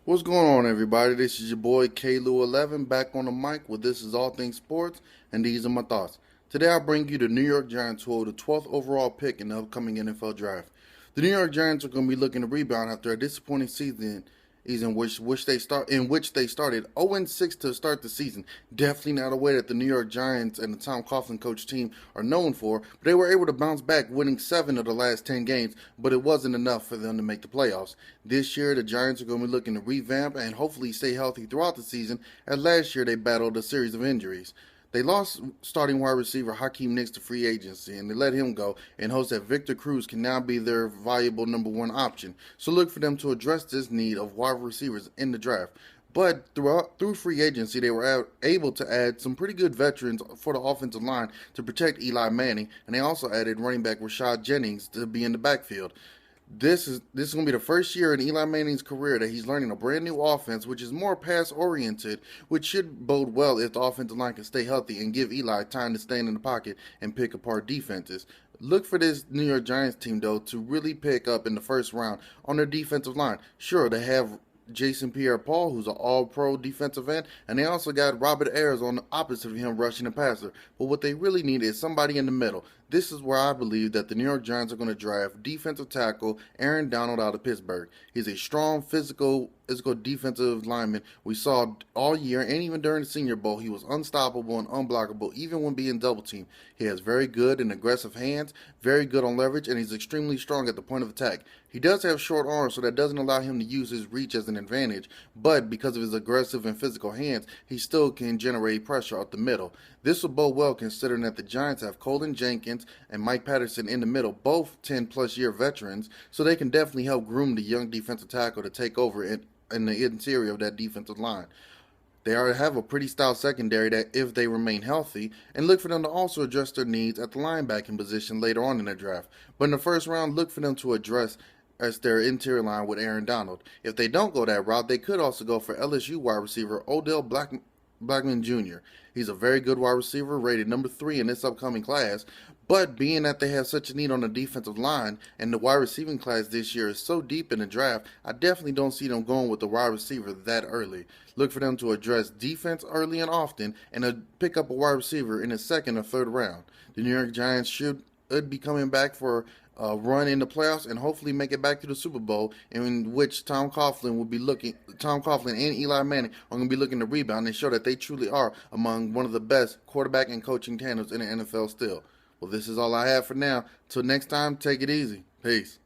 What's going on, everybody? This is your boy KLou11 back on the mic with This Is All Things Sports, and these are my thoughts. Today, I'll bring you the New York Giants, who hold the 12th overall pick in the upcoming NFL draft. The New York Giants are going to be looking to rebound after a disappointing season in which they started 0-6 to start the season. Definitely not a way that the New York Giants and the Tom Coughlin coach team are known for. But they were able to bounce back, winning 7 of the last 10 games, but it wasn't enough for them to make the playoffs. This year, the Giants are going to be looking to revamp and hopefully stay healthy throughout the season, as last year they battled a series of injuries. They lost starting wide receiver Hakeem Nicks to free agency, and they let him go in hopes that Victor Cruz can now be their viable number one option. So look for them to address this need of wide receivers in the draft. But through free agency, they were able to add some pretty good veterans for the offensive line to protect Eli Manning, and they also added running back Rashad Jennings to be in the backfield. This is going to be the first year in Eli Manning's career that he's learning a brand new offense, which is more pass oriented, which should bode well if the offensive line can stay healthy and give Eli time to stand in the pocket and pick apart defenses. Look for this New York Giants team, though, to really pick up in the first round on their defensive line. Sure, they have Jason Pierre-Paul, who's an all-pro defensive end, and they also got Robert Ayers on the opposite of him rushing the passer. But what they really need is somebody in the middle. This is where I believe that the New York Giants are going to draft defensive tackle Aaron Donald out of Pittsburgh. He's a strong, physical defensive lineman we saw all year, and even during the Senior Bowl, he was unstoppable and unblockable, even when being double-teamed. He has very good and aggressive hands, very good on leverage, and he's extremely strong at the point of attack. He does have short arms, so that doesn't allow him to use his reach as an advantage, but because of his aggressive and physical hands, he still can generate pressure out the middle. This will bode well considering that the Giants have Colin Jenkins and Mike Patterson in the middle, both 10-plus year veterans, so they can definitely help groom the young defensive tackle to take over in the interior of that defensive line. They already have a pretty stout secondary that if they remain healthy, and look for them to also address their needs at the linebacking position later on in the draft. But in the first round, look for them to address as their interior line with Aaron Donald. If they don't go that route, they could also go for LSU wide receiver Odell Blackman Jr. He's a very good wide receiver, rated number 3 in this upcoming class, but being that they have such a need on the defensive line and the wide receiving class this year is so deep in the draft, I definitely don't see them going with the wide receiver that early. Look for them to address defense early and often and pick up a wide receiver in the second or third round. The New York Giants should be coming back for run in the playoffs and hopefully make it back to the Super Bowl, in which Tom Coughlin and Eli Manning are going to be looking to rebound and show that they truly are among one of the best quarterback and coaching tandems in the NFL still. Well, this is all I have for now. Till next time, take it easy. Peace.